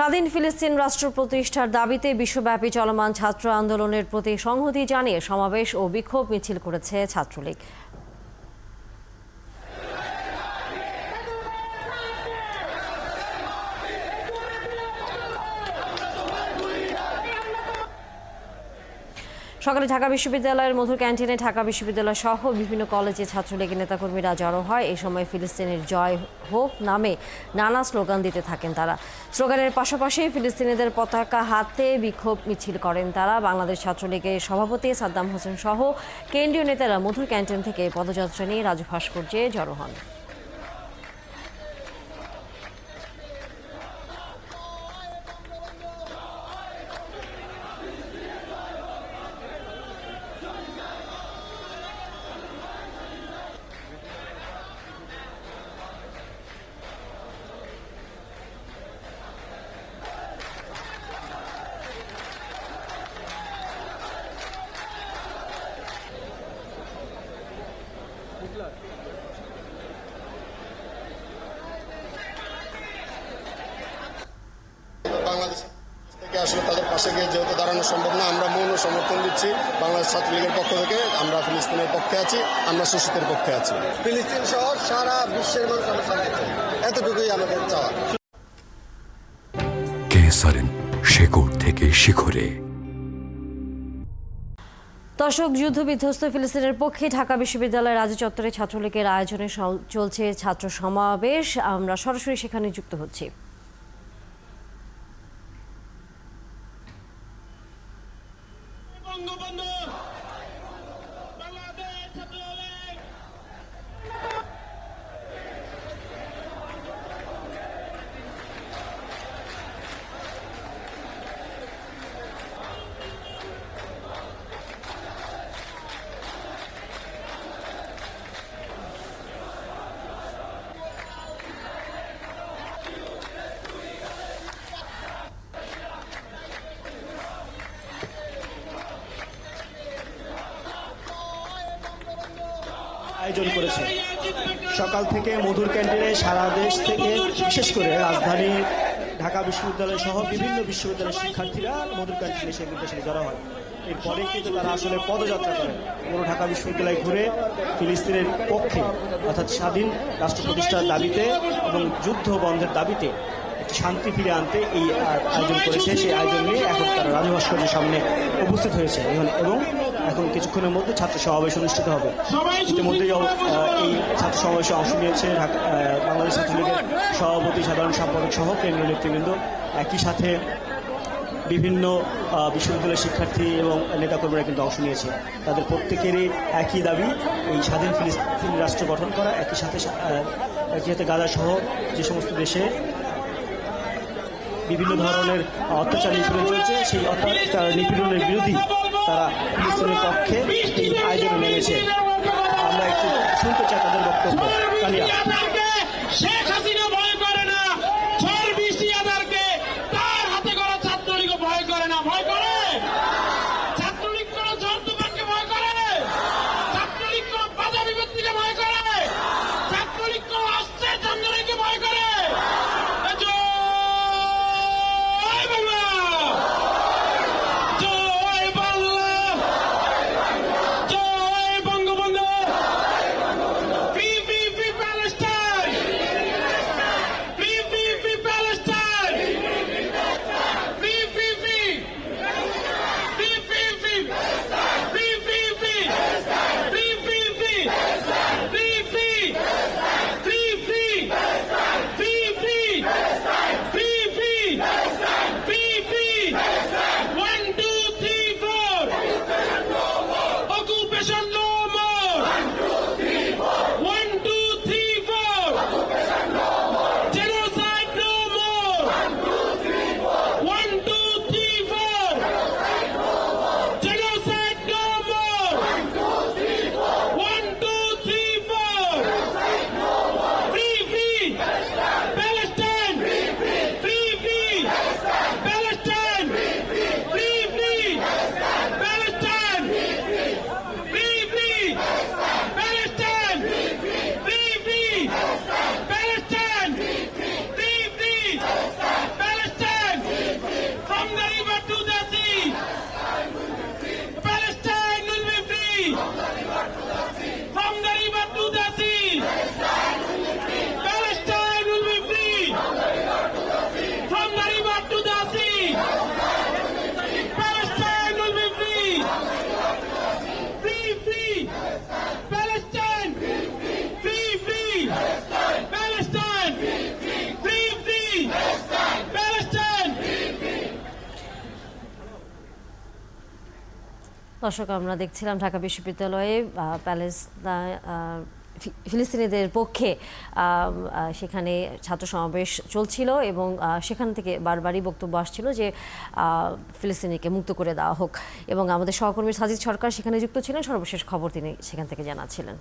স্বাধীন ফিলিস্তিন রাষ্ট্র প্রতিষ্ঠার দাবিতে বিশ্বব্যাপী চলমান ছাত্র আন্দোলনের প্রতি সংহতি জানিয়ে সমাবেশ ও বিক্ষোভ মিছিল করেছে ছাত্রলীগ। সকালে ঢাকা বিশ্ববিদ্যালয়ের মধুর ক্যান্টিনে ঢাকা বিশ্ববিদ্যালয় সহ বিভিন্ন কলেজে ছাত্রলীগের নেতাকর্মীরা জড়ো হয়। এই সময় ফিলিস্তিনের জয় হোক নামে নানা স্লোগান দিতে থাকেন তারা। স্লোগানের পাশাপাশি ফিলিস্তিনিদের পতাকা হাতে বিক্ষোভ মিছিল করেন তারা। বাংলাদেশ ছাত্রলীগের সভাপতি সাদ্দাম হোসেন সহ কেন্দ্রীয় নেতারা মধুর ক্যান্টিন থেকে পদযাত্রা নিয়ে রাজু ভাস্কর্যে জড়ো হন। বাংলাদেশ থেকে আসলে তাদের পাশে গিয়ে যেহেতু দাঁড়ানো সম্ভব না, আমরা মৌন সমর্থন দিচ্ছি। বাংলাদেশ ছাত্রলীগের পক্ষ থেকে আমরা ফিলিস্তিনের পক্ষে আছি, আমরা শোষিতের পক্ষে আছি। ফিলিস্তিন সহ সারা বিশ্বের মানুষ আমরা শান্তি চাই, এতটুকুই আমাদের চাওয়া। শেকড় থেকে শিখরে। দর্শক, যুদ্ধ বিধ্বস্ত ফিলিস্তিনের পক্ষে ঢাকা বিশ্ববিদ্যালয়ের রাজু চত্বরে ছাত্রলীগের আয়োজনে চলছে ছাত্র সমাবেশ। আমরা সরাসরি সেখানে যুক্ত হচ্ছি। আয়োজন করেছে সকাল থেকে মধুর ক্যান্টিনে সারা দেশ থেকে, বিশেষ করে রাজধানী ঢাকা বিশ্ববিদ্যালয় সহ বিভিন্ন বিশ্ববিদ্যালয়ের শিক্ষার্থীরা মধুর ক্যান্টিনে এসে নির্দেশনে জড়ো হয়। এরপরে কিন্তু তারা আসলে পদযাত্রা করেন পুরো ঢাকা বিশ্ববিদ্যালয় ঘুরে ফিলিস্তিনের পক্ষে অর্থাৎ স্বাধীন রাষ্ট্র প্রতিষ্ঠার দাবিতে এবং যুদ্ধ বন্ধের দাবিতে শান্তি ফিরে আনতে এই আয়োজন করেছে। সেই আয়োজন নিয়ে এখন তারা রাজু ভাস্কর্যের সামনে উপস্থিত হয়েছে এবং এখন কিছুক্ষণের মধ্যে ছাত্র সমাবেশ অনুষ্ঠিত হবে। ইতিমধ্যেই এই ছাত্র সমাবেশে অংশ নিয়েছে বাংলাদেশ ছাত্রলীগের সভাপতি, সাধারণ সম্পাদক সহ কেন্দ্রীয় নেতৃবৃন্দ। একই সাথে বিভিন্ন বিশ্ববিদ্যালয়ের শিক্ষার্থী এবং নেতাকর্মীরা কিন্তু অংশ নিয়েছে। তাদের প্রত্যেকেরই একই দাবি, এই স্বাধীন ফিলিস্তিন রাষ্ট্র গঠন করা। একই সাথে গাজা সহ যে সমস্ত দেশে বিভিন্ন ধরনের অত্যাচার নিপীড়ন চলছে, সেই অত্যাচার নিপীড়নের বিরোধী তারা ফিলিস্তিনের পক্ষে এই আয়োজনে নেমেছে। আমরা একটু শুনতে চাই তাদের বক্তব্য। কালিয়া দর্শক, আমরা দেখছিলাম ঢাকা বিশ্ববিদ্যালয়ে ফিলিস্তিনিদের পক্ষে সেখানে ছাত্র সমাবেশ চলছিল এবং সেখান থেকে বারবারই বক্তব্য আসছিল যে ফিলিস্তিনিকে মুক্ত করে দেওয়া হোক, এবং আমাদের সহকর্মী সাজিদ সরকার সেখানে যুক্ত ছিলেন। সর্বশেষ খবর তিনি সেখান থেকে জানাচ্ছিলেন।